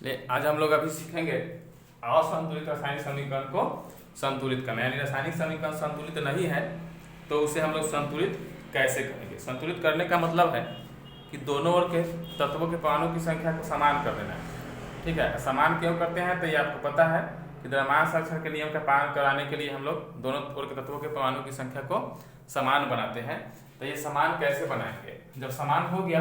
आज हम लोग अभी सीखेंगे असंतुलित रासायनिक समीकरण को संतुलित करना, यानी रासायनिक समीकरण संतुलित नहीं है तो उसे हम लोग संतुलित कैसे करेंगे। संतुलित करने का मतलब है कि दोनों ओर के तत्वों के परमाणु की संख्या को समान कर देना है। ठीक है, समान क्यों करते हैं तो ये आपको पता है कि द्रव्यमान संरक्षण के नियम का पालन कराने के लिए हम लोग दोनों ओर के तत्वों के परमाणु की संख्या को समान बनाते हैं। तो ये समान कैसे बनाएंगे? जब समान हो गया,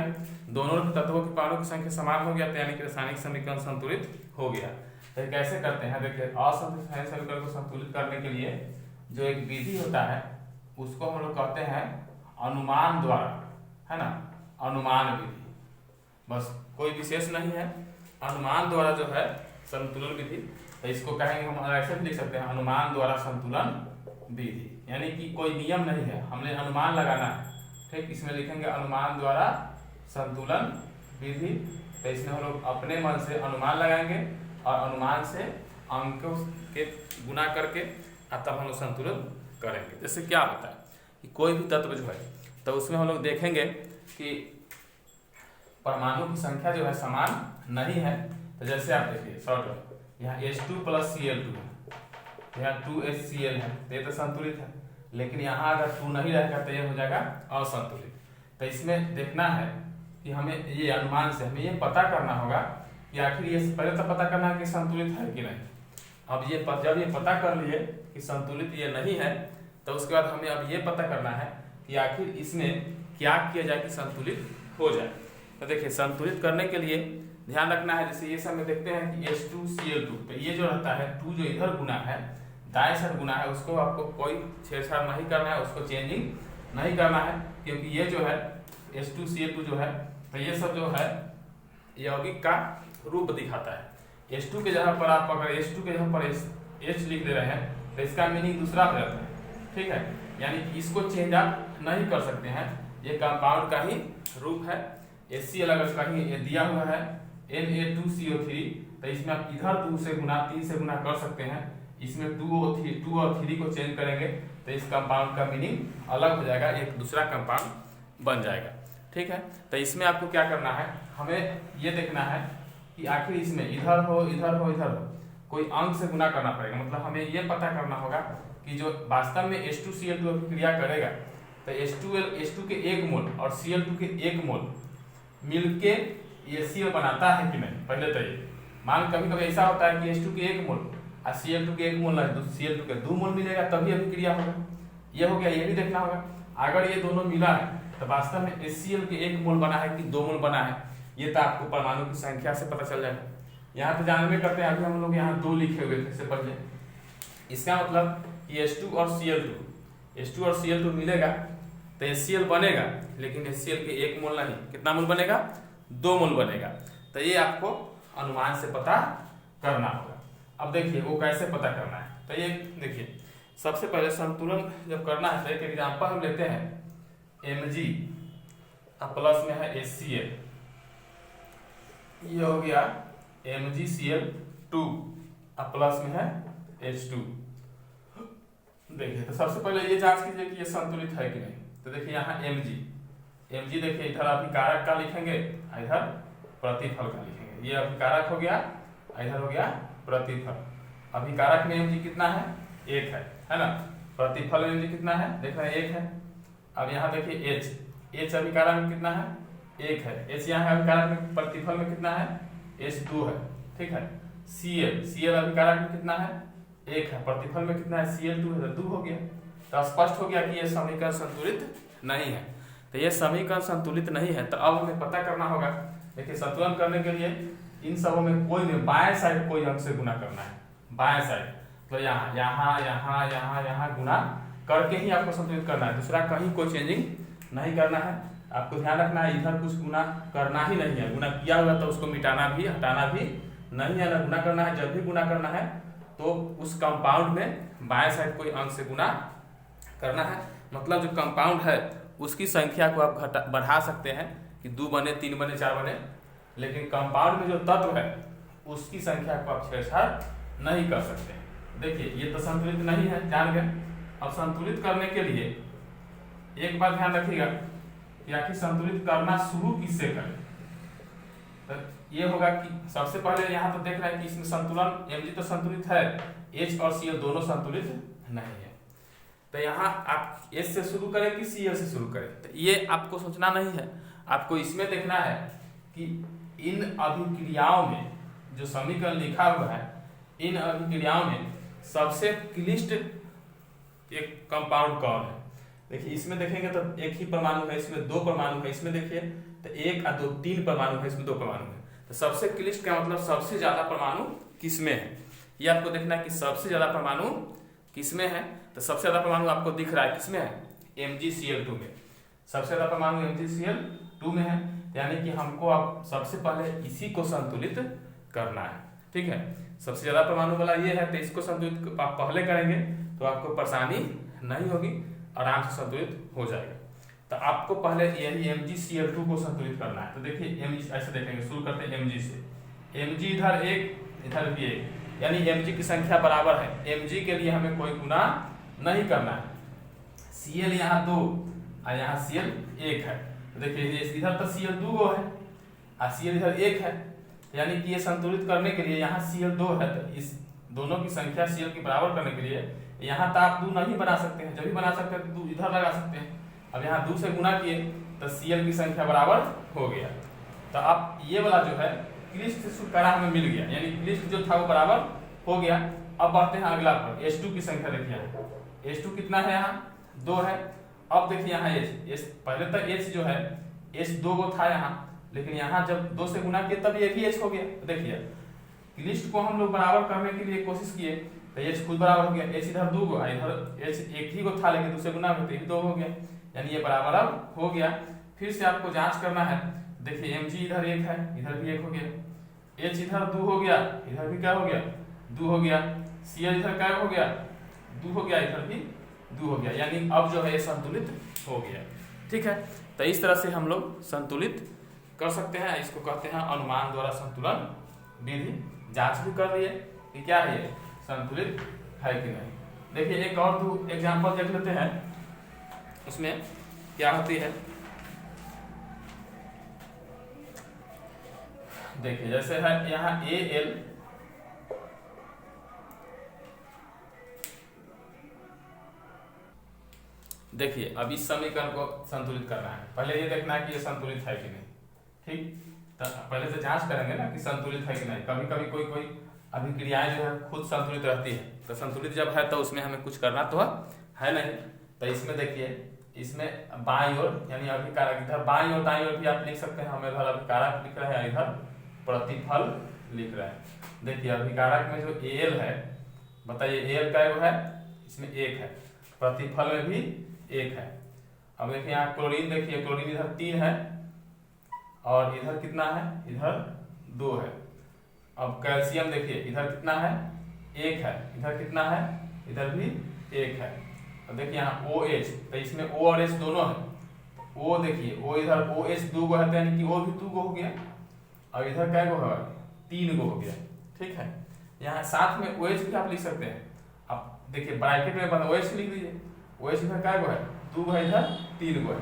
दोनों तत्वों के परमाणु की संख्या समान हो गया तो यानी कि रासायनिक समीकरण संतुलित हो गया। तो कैसे करते हैं? देखिए, असंतुलित रासायनिक समीकरण को संतुलित करने के लिए जो एक विधि होता है उसको हम लोग कहते हैं अनुमान द्वारा, है ना, अनुमान विधि। बस कोई विशेष नहीं है, अनुमान द्वारा जो है संतुलन विधि। तो इसको कहेंगे, हम ऐसे भी लिख सकते हैं अनुमान द्वारा संतुलन विधि, यानी कि कोई नियम नहीं है, हमने अनुमान लगाना है। ठीक, इसमें लिखेंगे अनुमान द्वारा संतुलन विधि। तो इसमें हम लोग अपने मन से अनुमान लगाएंगे और अनुमान से अंकों के गुना करके तब हम लोग संतुलन करेंगे। जैसे क्या होता है कि कोई भी तत्व जो है तो उसमें हम लोग देखेंगे कि परमाणु की संख्या जो है समान नहीं है। तो जैसे आप देखिए शॉर्ट, यहाँ H2 + Cl2 है, यहाँ 2HCl है, तो ये तो संतुलित है। लेकिन यहाँ अगर 2 नहीं रहेगा तो ये हो जाएगा असंतुलित। तो इसमें देखना है कि हमें ये अनुमान से हमें ये पता करना होगा कि आखिर ये पहले तो पता करना है कि संतुलित है कि नहीं। अब ये जब ये पता कर लिए कि संतुलित ये नहीं है तो उसके बाद हमें अब ये पता करना है कि आखिर इसमें क्या किया जाए कि संतुलित हो जाए। तो देखिए, संतुलित करने के लिए ध्यान रखना है, जैसे ये सब में देखते हैं कि H2Cl2, तो ये जो रहता है 2 जो इधर गुना है, दाएं साइड गुना है, उसको आपको कोई छेड़छाड़ नहीं करना है, उसको चेंजिंग नहीं करना है, क्योंकि ये जो है H2Cl2 जो है तो ये सब जो है यौगिक का रूप दिखाता है। H2 के जगह पर आप अगर H2 के जगह पर H लिख दे रहे हैं तो इसका मीनिंग दूसरा हो जाता है। ठीक है, यानी कि इसको चेंज आप नहीं कर सकते हैं, ये कंपाउंड का ही रूप है। HCl अगर कहीं दिया हुआ है Na2CO3 तो इसमें आप इधर 2 से गुना 3 से गुना कर सकते हैं, इसमें 2 और 3 को चेंज करेंगे तो इस कंपाउंड का मीनिंग अलग हो जाएगा, एक दूसरा कंपाउंड बन जाएगा। ठीक है, तो इसमें आपको क्या करना है, हमें ये देखना है कि आखिर इसमें इधर हो इधर हो इधर हो कोई अंक से गुना करना पड़ेगा। मतलब हमें ये पता करना होगा कि जो वास्तव में H2Cl2 क्रिया करेगा तो H2 के 1 मोल और Cl2 के 1 मोल मिलके Cl बनाता है कि नहीं। पहले तो ये मान, कभी कभी ऐसा होता है कि H2 के 1 मोल और Cl2 के 1 मोल नहीं तो Cl2 के 2 मोल मिलेगा तभी अभिक्रिया होगा। ये हो गया, ये भी देखना होगा। अगर ये दोनों मिला है तो वास्तव में HCl के 1 मोल बना है कि 2 मोल बना है, ये तो आपको परमाणु की संख्या से पता चल जाएगा। यहाँ तो जानबे करते हैं, अभी हम लोग यहाँ 2 लिखे हुए थे इससे पहले। इसका मतलब कि H2 और Cl2 मिलेगा तो HCl बनेगा, लेकिन HCl के 1 मोल नहीं, कितना मोल बनेगा? 2 मोल बनेगा। तो ये आपको अनुमान से पता करना होगा। अब देखिए वो कैसे पता करना है, तो ये देखिए, सबसे पहले संतुलन जब करना है तो एक एग्जाम्पल हम लेते हैं Mg प्लस में है HCl, ये हो गया MgCl2 प्लस में है H2। देखिए, तो सबसे पहले ये जांच कीजिए कि ये संतुलित है कि नहीं। तो देखिए यहाँ Mg देखिए, इधर अभिकारक का लिखेंगे, इधर प्रतिफल का लिखेंगे। ये अभिकारक हो गया, इधर हो गया प्रतिफल। अभिकारक में Mg कितना है? 1 है ना। प्रतिफल में Mg कितना है? देख रहे हैं 1 है। अब यहाँ देखिए H अभिकारक में कितना है? 1 है। H यहाँ है अभिकारक में, प्रतिफल में कितना है? H2 है। ठीक है। Cl अभिकारक में कितना है? 1 है। प्रतिफल में कितना है? Cl2 है, तो 2 हो गया। तो स्पष्ट हो गया कि यह समीकरण संतुलित नहीं है। तो यह समीकरण संतुलित नहीं है, तो अब हमें पता करना होगा। देखिए, संतुलन करने के लिए इन सबों में कोई में बाएं साइड कोई अंक से गुना करना है, बाएं साइड। तो यहाँ यहाँ यहाँ यहाँ यहाँ गुना करके ही आपको संतुलित करना है, दूसरा कहीं कोई चेंजिंग नहीं करना है। आपको ध्यान रखना है इधर कुछ गुना करना ही नहीं है, गुना किया हुआ तो उसको मिटाना भी हटाना भी नहीं है ना, गुना करना है। जब भी गुना करना है तो उस कंपाउंड में बाएं साइड कोई अंक से गुना करना है। मतलब जो कंपाउंड है उसकी संख्या को आप बढ़ा सकते हैं कि 2 बने, 3 बने, 4 बने, लेकिन कंपाउंड में जो तत्व है उसकी संख्या को आप छेड़छाड़ नहीं कर सकते। देखिए, ये तो संतुलित नहीं है, जान गए। अब संतुलित करने के लिए एक बात ध्यान रखिएगा कि आखिर संतुलित करना शुरू किससे करें। तो ये होगा कि सबसे पहले यहाँ तो देख रहे हैं कि इसमें संतुलन Mg तो संतुलित है, H और Cl दोनों संतुलित नहीं है। तो यहाँ आप H से शुरू करें कि Cl से शुरू करें, तो ये आपको सोचना नहीं है, आपको इसमें देखना है कि इन अभिक्रियाओं में जो समीकरण लिखा हुआ है, इन अभिक्रियाओं में सबसे क्लिष्ट एक कंपाउंड कौन है। देखिए इसमें देखेंगे तो एक ही परमाणु है, इसमें दो परमाणु है, इसमें देखिए तो एक और दो तीन परमाणु है, इसमें दो परमाणु है। तो सबसे क्लिष्ट का मतलब सबसे ज्यादा परमाणु किसमें है, ये आपको देखना है कि सबसे ज्यादा परमाणु किसमें है। तो सबसे ज्यादा परमाणु आपको दिख रहा है किसमें है, MgCl2 में। सबसे ज्यादा परमाणु MgCl2 में है, यानी कि हमको अब सबसे पहले इसी को संतुलित करना है। ठीक है, सबसे ज्यादा परमाणु वाला ये है, तो इसको संतुलित आप पहले करेंगे तो आपको परेशानी नहीं होगी, आराम से संतुलित हो जाएगा। तो आपको पहले यही MgCl2 को संतुलित करना है। तो देखिए Mg ऐसे देखेंगे, शुरू करते हैं Mg से। Mg इधर एक इधर भी एक, यानी Mg की संख्या बराबर है। Mg के लिए हमें कोई गुना नहीं करना है। Cl यहाँ 2 और यहाँ Cl 1 है। तो देखिए इधर तो Cl 2 गो है और Cl इधर 1 है, यानी कि ये संतुलित करने के लिए यहाँ Cl 2 है, तो इस दोनों की संख्या Cl की बराबर करने के लिए यहाँ तो आप 2 नहीं बना सकते हैं, जब भी बना सकते हैं तो 2 इधर लगा सकते हैं। अब यहाँ 2 से गुना किए तो Cl की संख्या बराबर हो गया। तो अब ये वाला जो है क्लिष्ट से छुटकारा हमें मिल गया, यानी क्लिष्ट जो था वो बराबर हो गया। अब बढ़ते हैं अगला पर, H2 की संख्या देखिए, H2 कितना है, यहाँ 2 है। अब देखिए यहाँ H पहले तक H जो है H 2 गो था यहाँ, लेकिन यहाँ जब 2 से गुना किए तब ये भी H हो गया। तो देखिए क्लिष्ट को हम लोग बराबर करने के लिए कोशिश किए तो H खुद बराबर हो गया। H इधर 2 गो, इधर H एक ही गो था, लेकिन 2 से गुना में तो ये 2 हो गया, यानी ये बराबर अब हो गया। फिर से आपको जांच करना है, देखिए Mg इधर 1 है, इधर भी 1 हो गया, H इधर 2 हो गया, इधर भी क्या हो गया 2 हो गया, Cl इधर क्या हो गया 2 हो गया, इधर भी 2 हो गया, यानी अब जो है ये संतुलित हो गया। ठीक है, तो इस तरह से हम लोग संतुलित कर सकते हैं। इसको कहते हैं अनुमान द्वारा संतुलन विधि। जांच भी कर लिए कि क्या है ये संतुलित है कि नहीं। देखिए एक और 2 एग्जाम्पल देख लेते हैं, उसमें क्या होती है। देखिए जैसे है यहाँ Al, देखिए अब इस समीकरण को संतुलित करना है, पहले ये देखना है कि ये संतुलित है कि नहीं। ठीक, तो पहले से जांच करेंगे ना कि संतुलित है कि नहीं। कभी कभी कोई अभिक्रियाएं जो है खुद संतुलित रहती है, तो संतुलित जब है तो उसमें हमें कुछ करना तो है नहीं। तो इसमें देखिए, इसमें बाईं ओर यानी अभिकारक, इधर बाईं ओर दाईं ओर भी आप लिख सकते हैं। हम इधर अभिकारक लिख रहे हैं, इधर प्रतिफल लिख रहे हैं। देखिए अभिकारक में जो Al है, बताइए Al का है, इसमें 1 है, प्रतिफल में भी 1 है। अब देखिए यहाँ क्लोरीन, देखिए क्लोरीन इधर 3 है और इधर कितना है, इधर 2 है। अब कैल्शियम देखिए इधर कितना है 1 है, इधर कितना है, इधर भी 1 है। अब देखिए यहाँ OH, तो इसमें O और H दोनों है। O देखिए O इधर OH 2 गो है, तो यानी कि O भी 2 गो हो गया, और इधर क्या गो है 3 गो हो गया। ठीक है, यहाँ साथ में OH भी आप लिख सकते हैं। अब देखिए ब्रैकेट में बना OH लिख दीजिए, OH इधर क्या गो है 2 गो है, इधर 3 गो है।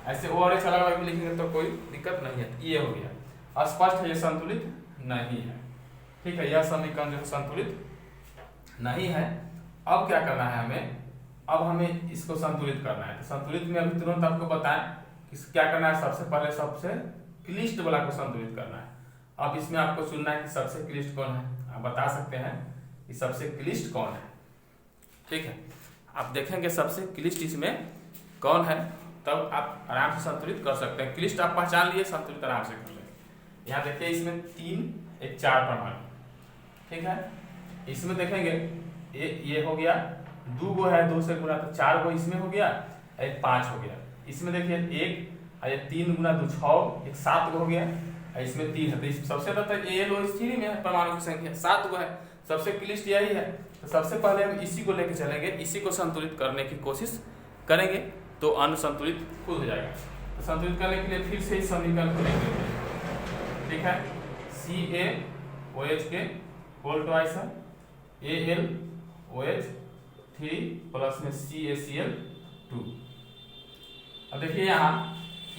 ऐसे O और H अलग अलग लिखेंगे तो कोई दिक्कत नहीं है। ये हो गया, स्पष्ट है ये संतुलित नहीं है। ठीक है, यह समीकरण जो संतुलित नहीं है। अब क्या करना है हमें, अब हमें इसको संतुलित करना है। तो संतुलित में अभी तुरंत आपको बताएं कि क्या करना है। सबसे पहले सबसे क्लिष्ट वाला को संतुलित करना है। अब इसमें आपको चुनना है कि सबसे क्लिष्ट कौन है। आप बता सकते हैं कि सबसे क्लिष्ट कौन है। ठीक है, आप देखेंगे सबसे क्लिष्ट इसमें कौन है, तब आप आराम से संतुलित कर सकते हैं। क्लिष्ट आप पहचान लिए, संतुलित आराम से कर लेंगे। यहाँ देखिए इसमें 3 एक 4 परमाणु। ठीक है, इसमें देखेंगे ये हो गया 2 गो है, 2 से गुना तो 4 गो इसमें हो गया, एक 5 हो गया। इसमें देखिए 1 और 3 गुना 2 6, एक 7 गो हो गया, और इसमें 3 है। तो इस सबसे ज्यादा AlOH3 में है परमाणु की संख्या 7 गो है, सबसे क्लिष्ट यही है। तो सबसे पहले हम इसी को लेके चलेंगे, इसी को संतुलित करने की कोशिश करेंगे, तो अन्न संतुलित खुद हो जाएगा। तो संतुलित करने के लिए फिर से इस समीकरण को लिख लेते हैं। ठीक है, CaOH के होल ट्वाइस है AlOH3 प्लस में CaCl2। अब देखिए यहाँ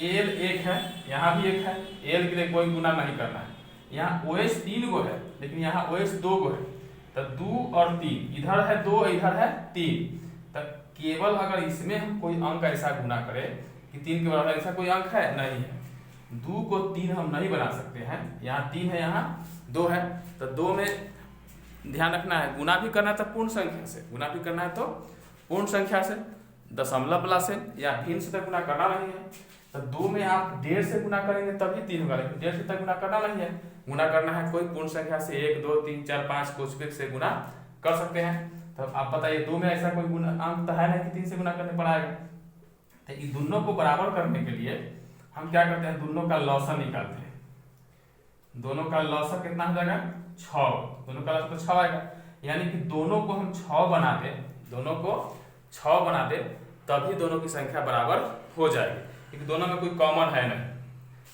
Al 1 है, यहाँ भी 1 है, Al के लिए कोई गुना नहीं करना है, यहाँ OH 3 गो है लेकिन यहाँ OH 2 गो है, तो 2 और 3, इधर है 2 इधर है 3, तो केवल अगर इसमें हम कोई अंक ऐसा गुना करें कि 3 के बराबर, ऐसा कोई अंक है नहीं है। 2 को 3 हम नहीं बना सकते हैं, यहाँ 3 है यहाँ 2 है, तो 2 में ध्यान रखना है गुना भी करना है तो पूर्ण संख्या से, गुना भी करना है तो पूर्ण संख्या से, दशमलव प्लस से या भिन्न से तक गुना करना नहीं है। तो 2 में आप 1.5 से गुना करेंगे तभी 3 होगा, लेकिन 1.5 से तक गुना करना नहीं है। गुना करना है कोई पूर्ण संख्या से, 1 2 3 4 5 कुछ भी से गुना कर सकते हैं। तो आप बताइए 2 में ऐसा कोई गुना अंक तो है नहीं कि 3 से गुना करने पड़ेगा। तो इन दोनों को बराबर करने के लिए हम क्या करते हैं, दोनों का लॉसा निकालते हैं। दोनों का लॉसा कितना हो जाएगा 6, दोनों का लॉसा तो 6 आएगा, यानी कि दोनों को हम 6 बना दे, दोनों को 6 बना दे तभी दोनों की संख्या बराबर हो जाएगी, क्योंकि दोनों में कोई कॉमन है नहीं।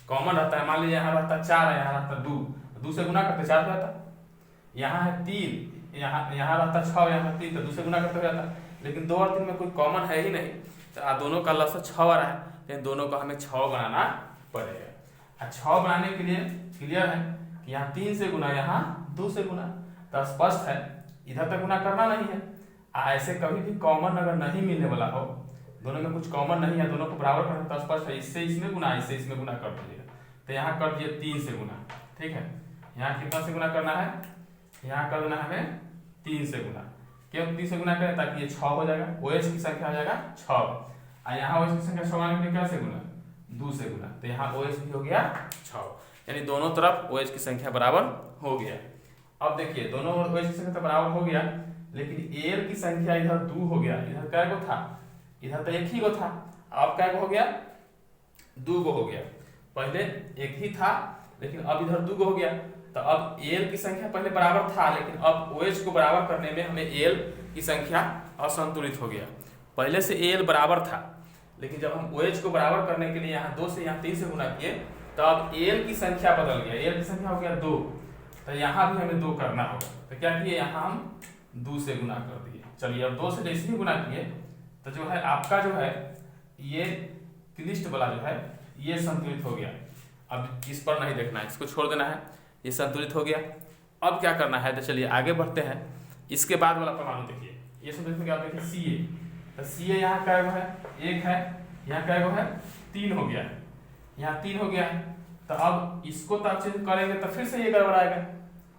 कॉमन रहता है, मान लीजिए यहाँ रहता 4 है, यहाँ रहता 2 से गुना करते 4 हो जाता, यहाँ है 3, यहाँ रहता 6, यहाँ 3, तो 2 से गुना करते हो जाता, लेकिन 2 और 3 में कोई कॉमन है ही नहीं। तो दोनों का लॉसा 6 आ रहा है, लेकिन दोनों को हमें 6 बनाना पड़ेगा। 6 बनाने के लिए क्लियर है कि यहाँ 3 से गुना, यहाँ 2 से गुना, तो स्पष्ट है इधर तक गुना करना नहीं है। ऐसे कभी भी कॉमन अगर नहीं मिलने वाला हो, दोनों में कुछ कॉमन नहीं है, दोनों को बराबर करना तो स्पष्ट है, इससे इसमें गुना, इससे इसमें गुना कर दीजिएगा। तो यहाँ कर दिए 3 से गुना, ठीक है। यहाँ कितना से गुना करना है, यहाँ कर देना है हमें 3 से गुना। क्यों 3 से गुना करें, ताकि ये 6 हो जाएगा, OH की संख्या आ जाएगा 6, और यहाँ OH की संख्या 6 आने के लिए क्या से गुना, 2 से गुना, तो यहाँ OH भी हो गया 6, यानी दोनों तरफ OH की संख्या बराबर हो गया। अब देखिए दोनों OH की संख्या तो बराबर हो गया, लेकिन Al की संख्या इधर 2 हो गया, इधर क्या गो था, इधर तो 1 ही गो था, अब क्या गो हो गया 2 गो हो गया। पहले 1 ही था लेकिन अब इधर 2 गो हो गया, तो अब Al की संख्या पहले बराबर था, लेकिन अब OH को बराबर करने में हमें Al की संख्या असंतुलित हो गया। पहले से Al बराबर था, लेकिन जब हम OH को बराबर करने के लिए यहाँ 2 से यहाँ 3 से गुना किए, तो अब Al की संख्या बदल गया, Al की संख्या हो गया 2, तो यहाँ भी हमें 2 करना होगा। तो क्या किए, यहाँ हम 2 से गुना कर दिए। चलिए अब 2 से जैसे ही गुना किए तो जो है आपका जो है ये क्लिष्ट वाला जो है ये संतुलित हो गया। अब इस पर नहीं देखना है, इसको छोड़ देना है, ये संतुलित हो गया। अब क्या करना है, तो चलिए आगे बढ़ते हैं। इसके बाद वाला परमाणु देखिए, ये संतुलित हो गया। आप देखिए Ca, तो Ca यहाँ क्या है 1 है, यहाँ क्या है 3 हो गया, यहाँ 3 हो गया है। तो अब इसको तो आप चेंज करेंगे तो फिर से ये गड़बड़ाएगा।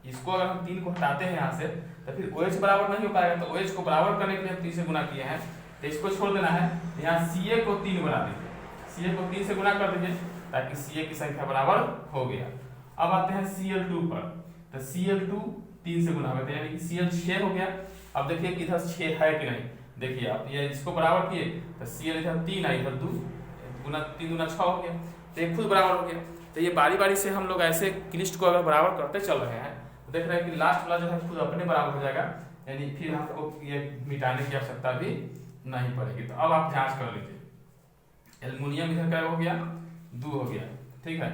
इसको अगर हम 3 को हटाते हैं यहाँ से तो फिर OH बराबर नहीं हो पाएगा, तो OH को बराबर करने के लिए हम 3 से गुना किए हैं, तो इसको छोड़ देना है। यहाँ Ca को 3 बना दीजिए, Ca को 3 से गुना कर दीजिए, ताकि Ca की संख्या बराबर हो गया। अब आते हैं Cl2 पर, तो Cl2 3 से गुना करते हैं, यानी कि Cl 6 हो गया। अब देखिए कि इधर 6 है कि नहीं, देखिए आप ये इसको बराबर किए तो Cl इधर 3 है, इधर 2 गुना 3 गुना 6 हो गया, तो ये खुद बराबर हो गया। तो ये बारी बारी से हम लोग ऐसे क्लिष्ट को अगर बराबर करते चल रहे हैं तो देख रहे हैं कि लास्ट वाला जो है खुद अपने बराबर हो जाएगा, यानी फिर आपको ये मिटाने की आवश्यकता भी नहीं पड़ेगी। तो अब आप जांच कर लीजिए, एल्युमिनियम इधर क्या हो गया 2 हो गया, ठीक है।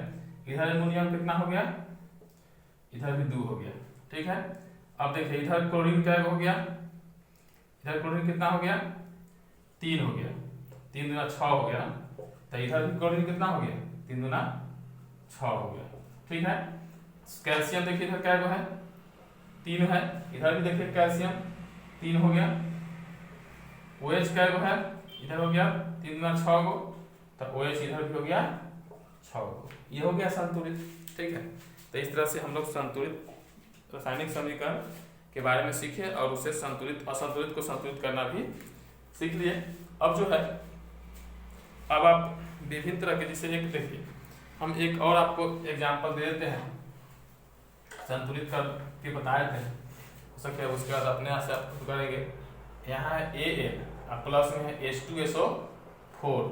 इधर एल्युमिनियम कितना हो गया, इधर भी 2 हो गया, ठीक है। अब देखिए इधर क्लोरीन क्या हो गया, इधर क्लोरीन कितना हो गया 3 हो गया, 3 दूना 6 हो गया। तो इधर भी क्लोरीन कितना हो गया 3 दूना 6 हो गया, ठीक है। कैल्शियम देखिए इधर क्या है 3 है, इधर भी देखिए कैल्शियम 3 हो गया। OH क्या है इधर हो गया 3 दूना 6 गो, तो OH इधर भी हो गया 6 गो, ये हो गया संतुलित, ठीक है। तो इस तरह से हम लोग संतुलित रासायनिक समीकरण के बारे में सीखे और उसे संतुलित असंतुलित को संतुलित करना भी सीख लिए। अब जो है अब आप विभिन्न तरह के, जैसे एक देखिए हम एक और आपको एग्जाम्पल दे देते हैं, संतुलित करके बताए थे, हो सकता है उसके बाद अपने आप से आप खुद करेंगे। यहाँ है Al और प्लस में है H2SO4,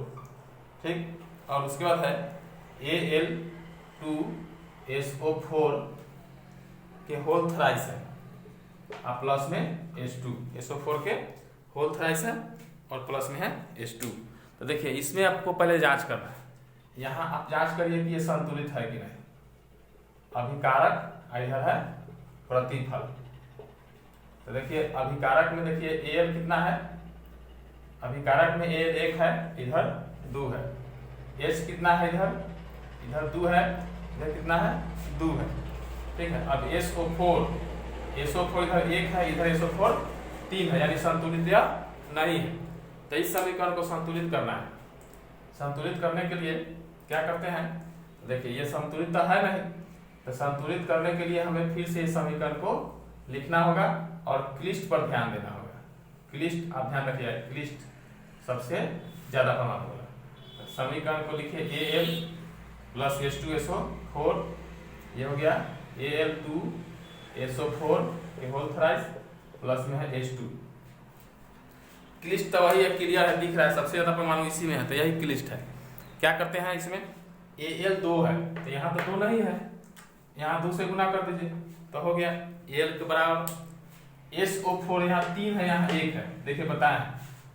ठीक, और उसके बाद है Al2SO4 के होल थ्राइस है, और प्लस में H2SO4 के होल थ्राइस है और प्लस में है H2। तो देखिए इसमें आपको पहले जांच करना है, यहाँ आप जांच करिए कि ये संतुलित है कि नहीं। अभिकारक इधर है प्रतिफल, तो देखिए अभिकारक में देखिए Al कितना है, अभिकारक में Al 1 है, इधर 2 है। H कितना है, इधर 2 है, इधर कितना है 2 है, ठीक है। अब SO4 इधर 1 है, इधर SO4 3 है, यानी संतुलित या नहीं है। तो इस समीकरण को संतुलित करना है। संतुलित करने के लिए क्या करते हैं, देखिए ये संतुलित तो है नहीं, तो संतुलित करने के लिए हमें फिर से इस समीकरण को लिखना होगा और क्लिष्ट पर ध्यान देना होगा। क्लिष्ट आप ध्यान रखिए, क्लिष्ट सबसे ज्यादा प्रमाण होगा। समीकरण को लिखिए AL प्लस H2SO4, ये हो गया Al2SO4 के होल थ्राइस प्लस में है H2। क्लिष्ट तो वही है, क्लियर है, दिख रहा है, सबसे ज्यादा परमाणु इसी में है, तो यही क्लिष्ट है। क्या करते हैं इसमें, Al 2 है तो यहाँ तो 2 नहीं है, यहाँ 2 से गुना कर दीजिए तो हो गया Al के बराबर SO4, यहाँ 3 है, यहाँ 1 है, देखिए बताएं।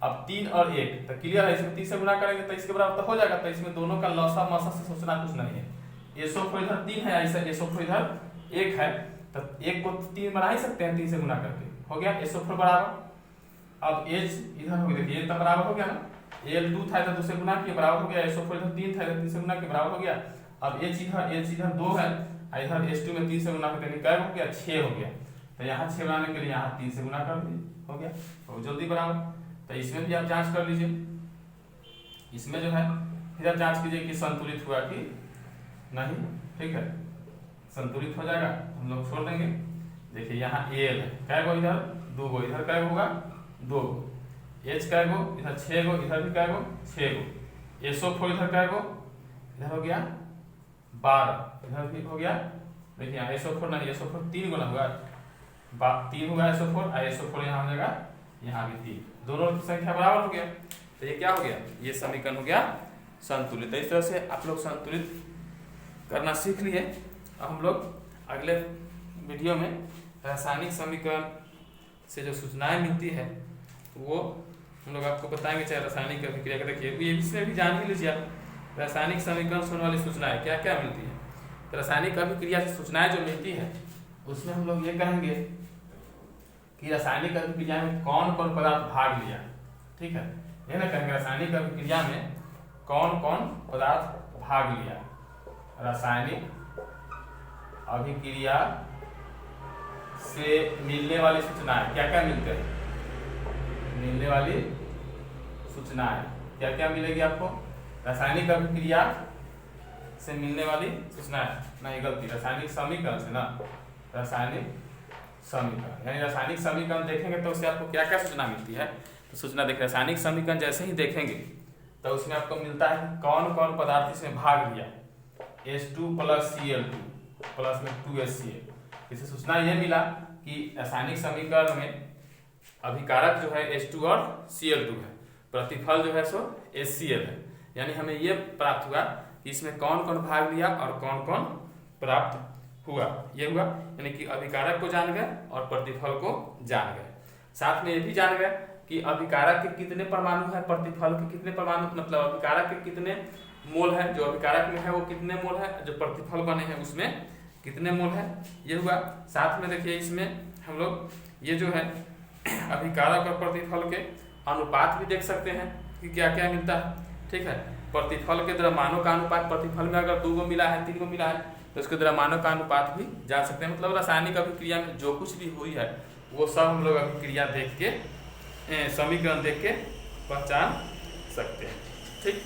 अब 3 और 1 तो क्लियर है, इसमें 3 से गुना करेंगे तो इसके बराबर तो हो जाएगा, तो इसमें दोनों का लसा मसा से सोचना कुछ नहीं है। SO4 इधर 3 है, ऐसा SO4 इधर 1 है, तो 1 को 3 बना ही सकते हैं 3 से गुना करके, हो गया SO4 बराबर। अब H इधर हो गया, देखिए तो बराबर हो गया ना, Al 2 था इधर 2 से गुना किया बराबर हो गया, SO4 इधर 3 था इधर 3 से गुना किया बराबर हो गया। अब H इधर 2 है, इधर H2 में 3 से गुना करके क्या हो गया, 6 हो गया, तो यहाँ 6 बनाने के लिए यहाँ 3 से गुना कर दीजिए, हो गया तो जल्दी बराबर। तो इसमें भी आप जांच कर लीजिए, इसमें जो है इधर जांच कीजिए कि संतुलित हुआ कि नहीं, ठीक है, संतुलित हो जाएगा हम लोग छोड़ देंगे। देखिए यहाँ Al है, कै गो इधर 2 गो, इधर कै गो होगा 2 गो, H कै गो इधर 6 गो, इधर भी कै गो 6 गो, SO4 इधर कै गो, इधर हो गया 12, इधर भी हो गया, देखिए यहाँ SO4 नहीं, SO4 3 गुना होगा, 3 होगा SO4, SO4 यहाँ हो जाएगा, यहाँ भी 3, दोनों की संख्या बराबर हो गया, तो ये क्या हो गया, ये समीकरण हो गया संतुलित। इस तरह से आप लोग संतुलित करना सीख लिए। अब हम लोग अगले वीडियो में रासायनिक समीकरण से जो सूचनाएं मिलती है वो हम लोग आपको बताएंगे, चाहे रासायनिक अभिक्रिया का। देखिए ये इसमें भी जान ही लीजिए आप, रासायनिक समीकरण से होने वाली सूचनाएं क्या क्या मिलती है। तो रासायनिक अभिक्रिया से सूचनाएं जो मिलती है उसमें हम लोग ये कहेंगे कि रासायनिक अभिक्रिया में कौन कौन पदार्थ भाग लिया, ठीक है, ये ना कहेंगे रासायनिक अभिक्रिया में कौन कौन पदार्थ भाग लिया। रासायनिक अभिक्रिया से मिलने वाली सूचनाएं क्या क्या मिलते हैं, मिलने वाली सूचनाएं क्या क्या मिलेगी आपको, रासायनिक अभिक्रिया से मिलने वाली सूचनाएं, नहीं गलती, रासायनिक समीकरण से ना, रासायनिक समीकरण, यानी रासायनिक समीकरण देखेंगे तो उससे आपको क्या क्या सूचना मिलती है। तो सूचना देखिए, रासायनिक समीकरण जैसे ही देखेंगे तो उसमें आपको मिलता है कि कौन कौन पदार्थ इसमें भाग लिया, H2 प्लस Cl2 प्लस में 2HCl। इससे सूचना यह मिला कि रासायनिक समीकरण में अभिकारक जो है H2 और Cl2 है, प्रतिफल जो है सो HCl है, यानी हमें यह प्राप्त हुआ कि इसमें कौन कौन भाग लिया और कौन कौन प्राप्त हुआ, ये हुआ, यानी कि अभिकारक को जान गए और प्रतिफल को जान गए। साथ में ये भी जान गए कि अभिकारक के कितने परमाणु है, प्रतिफल के कितने परमाणु, मतलब अभिकारक के कितने मोल है, जो अभिकारक में है वो कितने मोल है, जो प्रतिफल बने हैं उसमें कितने मोल है, ये हुआ। साथ में देखिए इसमें हम लोग ये जो है अभिकारक और प्रतिफल के अनुपात भी देख सकते हैं कि क्या क्या मिलता है, ठीक है। प्रतिफल के द्रव्यमानों का अनुपात, प्रतिफल में अगर 2 गो मिला है 3 गो मिला है तो उसके द्रव्यमानों का अनुपात भी जान सकते हैं। मतलब रासायनिक अभिक्रिया में जो कुछ भी हुई है वो सब हम लोग अभिक्रिया देख के, समीकरण देख के पहचान सकते हैं, ठीक।